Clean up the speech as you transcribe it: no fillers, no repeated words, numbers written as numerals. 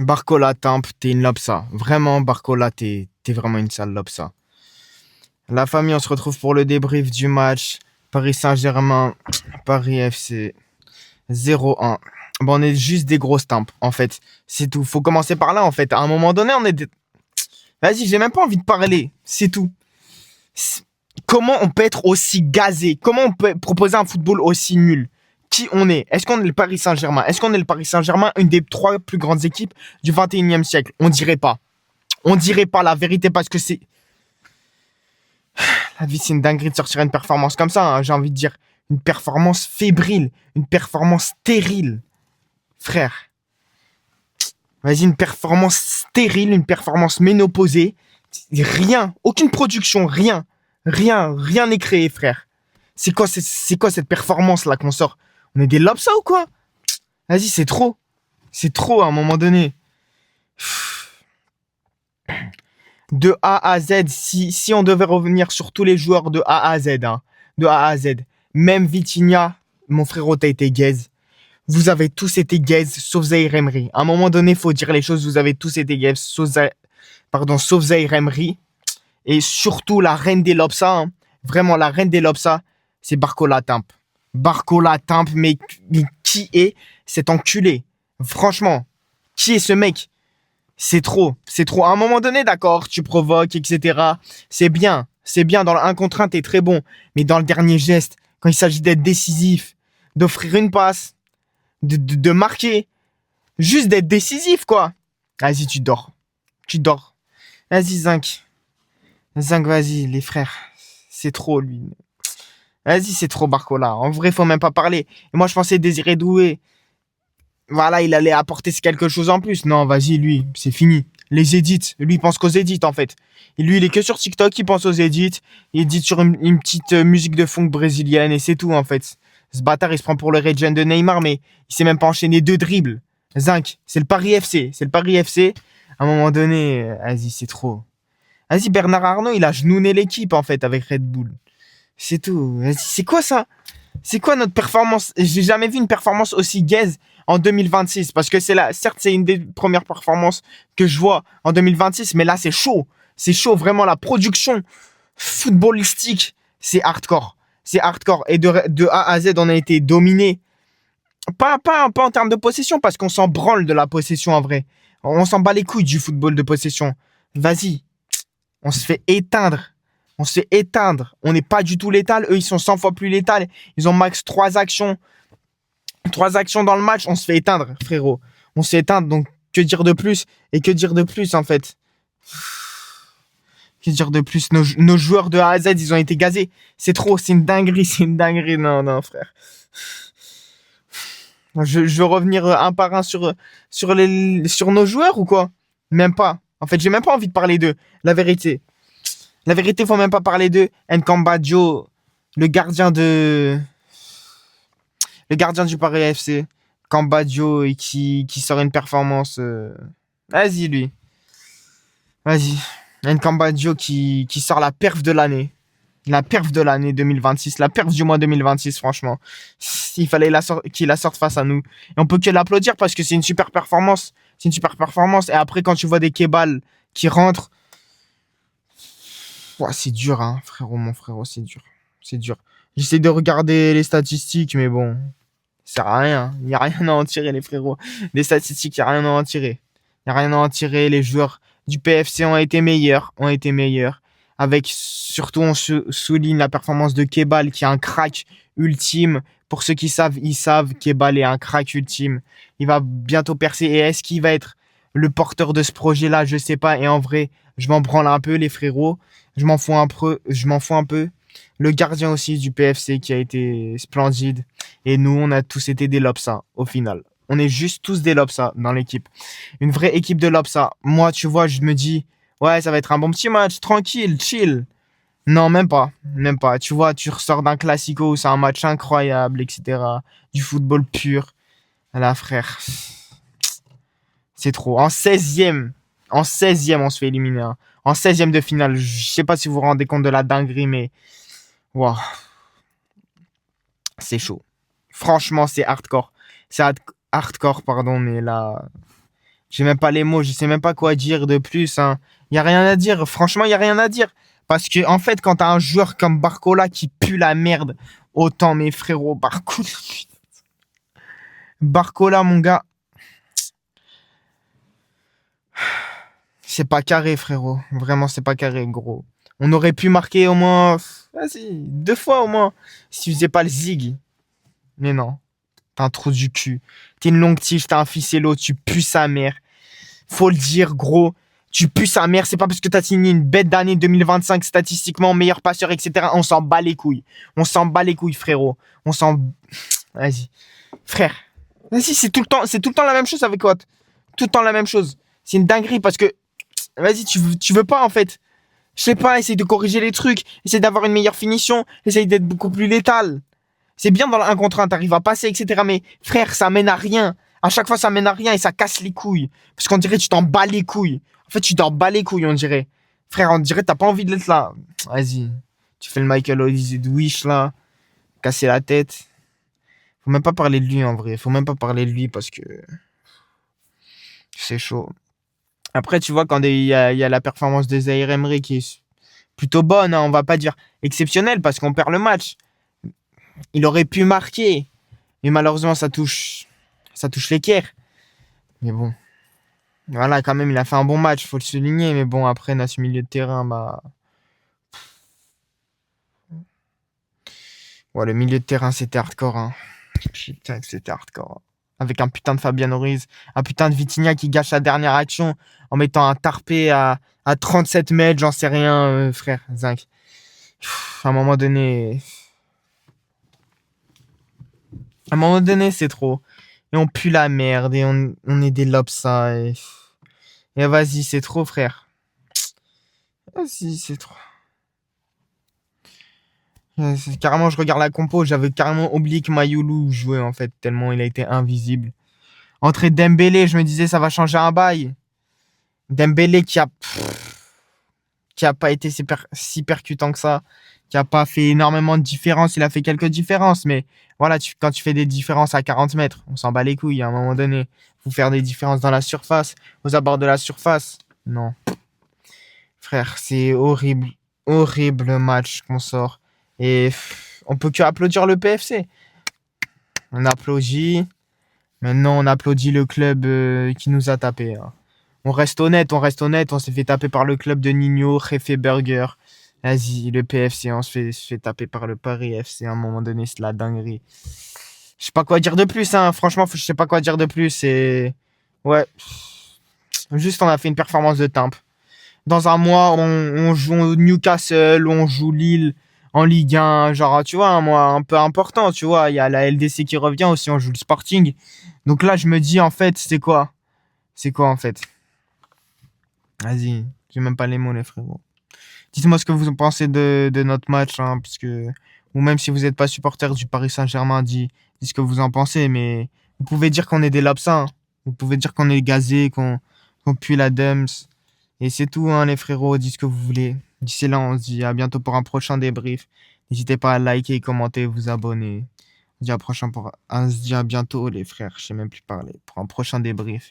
Barcola, Temp, t'es une lobsa. Vraiment, Barcola, t'es vraiment une sale lobsa. La famille, on se retrouve pour le débrief du match. Paris Saint-Germain, Paris FC 0-1. Bon, on est juste des grosses tempes, en fait. C'est tout. Faut commencer par là, en fait. À un moment donné, on est des... Vas-y, j'ai même pas envie de parler. C'est tout. C'est- Comment on peut être aussi gazé? Comment on peut proposer un football aussi nul? Qui on est? Est-ce qu'on est le Paris Saint-Germain? Est-ce qu'on est le Paris Saint-Germain, une des trois plus grandes équipes du 21e siècle? On dirait pas. On dirait pas la vérité parce que c'est... La vie, c'est une dinguerie de sortir une performance comme ça, hein, j'ai envie de dire. Une performance fébrile. Une performance stérile. Frère. Vas-y, une performance stérile, une performance ménopausée. Rien. Aucune production, rien. Rien n'est créé, frère. C'est quoi cette performance-là qu'on sort? On est des lobes, ça ou quoi? Vas-y, c'est trop. C'est trop à un moment donné. De A à Z, si on devait revenir sur tous les joueurs de A à Z, hein, de A à Z, même Vitinha, mon frérot, t'as été gaze. Vous avez tous été gaze, sauf Zaïre Emery. À un moment donné, faut dire les choses, vous avez tous été gaze, sauf Zaïre Emery. Et surtout, la reine des lobsas, hein, vraiment la reine des lobsas, c'est Barcola Timp. Barcola Timp, mais qui est cet enculé? Franchement, qui est ce mec? C'est trop, c'est trop. À un moment donné, d'accord, tu provoques, etc. C'est bien dans le 1 contre 1, t'es très bon. Mais dans le dernier geste, quand il s'agit d'être décisif, d'offrir une passe, de marquer, juste d'être décisif, quoi. Vas-y, tu dors. Tu dors. Vas-y, Zinc. Zinc, vas-y, les frères. C'est trop, lui. Vas-y, c'est trop, Barcola. En vrai, faut même pas parler. Et moi, je pensais Désiré Doué. Voilà, il allait apporter quelque chose en plus. Non, vas-y, lui, c'est fini. Les edits, lui, il pense qu'aux edits, en fait. Et lui, il est que sur TikTok, il pense aux edits. Il edite sur une petite musique de funk brésilienne et c'est tout, en fait. Ce bâtard, il se prend pour le regen de Neymar, mais il s'est même pas enchaîné deux dribbles. Zinc, c'est le Paris FC. C'est le Paris FC. À un moment donné, vas-y, c'est trop. Vas-y, Bernard Arnault, il a genouné l'équipe, en fait, avec Red Bull. C'est tout. Vas-y, c'est quoi ça? C'est quoi notre performance? J'ai jamais vu une performance aussi gaze en 2026 parce que c'est là, certes, c'est une des premières performances que je vois en 2026, mais là, c'est chaud. C'est chaud, vraiment, la production footballistique, c'est hardcore. C'est hardcore. Et de A à Z, on a été dominé. Pas en termes de possession parce qu'on s'en branle de la possession en vrai. On s'en bat les couilles du football de possession. Vas-y, on se fait éteindre. On se fait éteindre. On n'est pas du tout létal. Eux, ils sont 100 fois plus létal. Ils ont max 3 actions. 3 actions dans le match. On se fait éteindre, frérot. On se fait éteindre. Donc, que dire de plus? Et que dire de plus, en fait? Que dire de plus? Nos joueurs de A à Z, ils ont été gazés. C'est trop. C'est une dinguerie. C'est une dinguerie. Non, non, frère. Je veux revenir un par un sur nos joueurs ou quoi? Même pas. En fait, j'ai même pas envie de parler d'eux. La vérité. La vérité, faut même pas parler de Nkambadio, le gardien de, le gardien du Paris FC. Cambadio et qui sort une performance. Vas-y, lui. Vas-y. Nkambadio qui sort la perf de l'année. La perf de l'année 2026. La perf du mois 2026, franchement. Il fallait qu'il la sorte face à nous. Et on peut que l'applaudir parce que c'est une super performance. C'est une super performance. Et après, quand tu vois des Kebal qui rentrent, ouah, c'est dur, hein, frérot, mon frérot, c'est dur. C'est dur. J'essaie de regarder les statistiques, mais bon, ça sert à rien. Il n'y a rien à en tirer, les frérots. Les statistiques, il n'y a rien à en tirer. Il n'y a rien à en tirer. Les joueurs du PFC ont été meilleurs. Ont été meilleurs. Avec, surtout, on souligne la performance de Kebal, qui est un crack ultime. Pour ceux qui savent, ils savent. Kebal est un crack ultime. Il va bientôt percer. Et est-ce qu'il va être le porteur de ce projet-là? Je sais pas. Et en vrai, je m'en branle un peu, les frérots. Je m'en fous un peu. Je m'en fous un peu. Le gardien aussi du PFC qui a été splendide. Et nous, on a tous été des Lopsa, au final. On est juste tous des Lopsa dans l'équipe. Une vraie équipe de Lopsa. Moi, tu vois, je me dis, ouais, ça va être un bon petit match, tranquille, chill. Non, même pas. Même pas. Tu vois, tu ressors d'un classico, c'est un match incroyable, etc. Du football pur. Là, frère, c'est trop. En 16e, on se fait éliminer, hein. En 16e de finale. Je sais pas si vous vous rendez compte de la dinguerie, mais wow, c'est chaud. Franchement, c'est hardcore. C'est hardcore, pardon, mais là, J'ai même pas les mots, je sais même pas quoi dire de plus, hein. Y a rien à dire. Franchement, y a rien à dire. Parce que, en fait, quand t'as un joueur comme Barcola qui pue la merde, autant mes frérots, Barcola, mon gars, c'est pas carré, frérot. Vraiment, c'est pas carré, gros. On aurait pu marquer au moins, vas-y, 2 fois au moins, si tu faisais pas le zig. Mais non, t'as un trou du cul. T'es une longue tige, t'as un ficello, tu pues sa mère. Faut le dire, gros. Tu pues sa mère, c'est pas parce que t'as signé une bête d'année 2025, statistiquement meilleur passeur, etc. On s'en bat les couilles. On s'en bat les couilles, frérot. On s'en... Vas-y. Frère. Vas-y, c'est tout le temps la même chose avec Watt. Tout le temps la même chose. C'est une dinguerie parce que... Vas-y, tu veux pas, en fait. Je sais pas, essaye de corriger les trucs. Essaye d'avoir une meilleure finition. Essaye d'être beaucoup plus létal. C'est bien dans le 1 contre 1, t'arrives à passer, etc. Mais frère, ça mène à rien. À chaque fois, ça mène à rien et ça casse les couilles. Parce qu'on dirait que tu t'en bats les couilles. En fait, tu t'en bats les couilles, on dirait. Frère, on dirait que t'as pas envie d'être là. Vas-y. Tu fais le Michael Wish, là. Casser la tête. Faut même pas parler de lui, en vrai. Faut même pas parler de lui parce que c'est chaud. Après, tu vois, quand il y a la performance de Zaïre Emery qui est plutôt bonne, hein, on va pas dire exceptionnelle parce qu'on perd le match. Il aurait pu marquer. Mais malheureusement, ça touche l'équerre. Mais bon. Voilà, quand même, il a fait un bon match, faut le souligner. Mais bon, après, notre milieu de terrain, bah. Ouais, le milieu de terrain, c'était hardcore, hein. Putain, c'était hardcore. Avec un putain de Fabian Ruiz, un putain de Vitinha qui gâche la dernière action en mettant un tarpé à 37 mètres, j'en sais rien, frère, zinc. À un moment donné. À un moment donné, c'est trop. Et on pue la merde, et on est des lobes, ça. Et vas-y, c'est trop, frère. Vas-y, c'est trop. Carrément, je regarde la compo, j'avais carrément oublié que Mayoulou jouait, en fait, tellement il a été invisible. Entrée Dembélé, je me disais, ça va changer un bail. Dembélé qui a pas été si percutant que ça, qui a pas fait énormément de différences, il a fait quelques différences, mais voilà, quand tu fais des différences à 40 mètres, on s'en bat les couilles à un moment donné. Faut faire des différences dans la surface, aux abords de la surface. Non. Frère, c'est horrible, horrible match qu'on sort. Et on peut que applaudir le PFC. On applaudit. Maintenant, on applaudit le club qui nous a tapé, hein. On reste honnête, on reste honnête. On s'est fait taper par le club de Nino, Refe Burger. Vas-y, le PFC, on se fait taper par le Paris FC. À un moment donné, c'est la dinguerie. Je sais pas quoi dire de plus, hein. Franchement, je sais pas quoi dire de plus. Et ouais, juste on a fait une performance de timbre. Dans un mois, on joue Newcastle, on joue Lille en Ligue 1. Genre, tu vois, un mois un peu important, tu vois. Il y a la LDC qui revient aussi, on joue le Sporting. Donc là, je me dis, en fait, c'est quoi? C'est quoi, en fait? Vas-y, j'ai même pas les mots, les frérots. Dites-moi ce que vous en pensez de notre match, hein, parce que... Ou même si vous n'êtes pas supporter du Paris Saint-Germain, dites ce que vous en pensez, mais vous pouvez dire qu'on est des lapsins. Vous pouvez dire qu'on est gazés, qu'on pue la Dums. Et c'est tout, hein, les frérots, dites ce que vous voulez. D'ici là, on se dit à bientôt pour un prochain débrief. N'hésitez pas à liker, commenter, vous abonner. On se dit à bientôt, les frères. Je sais même plus parler. Pour un prochain débrief.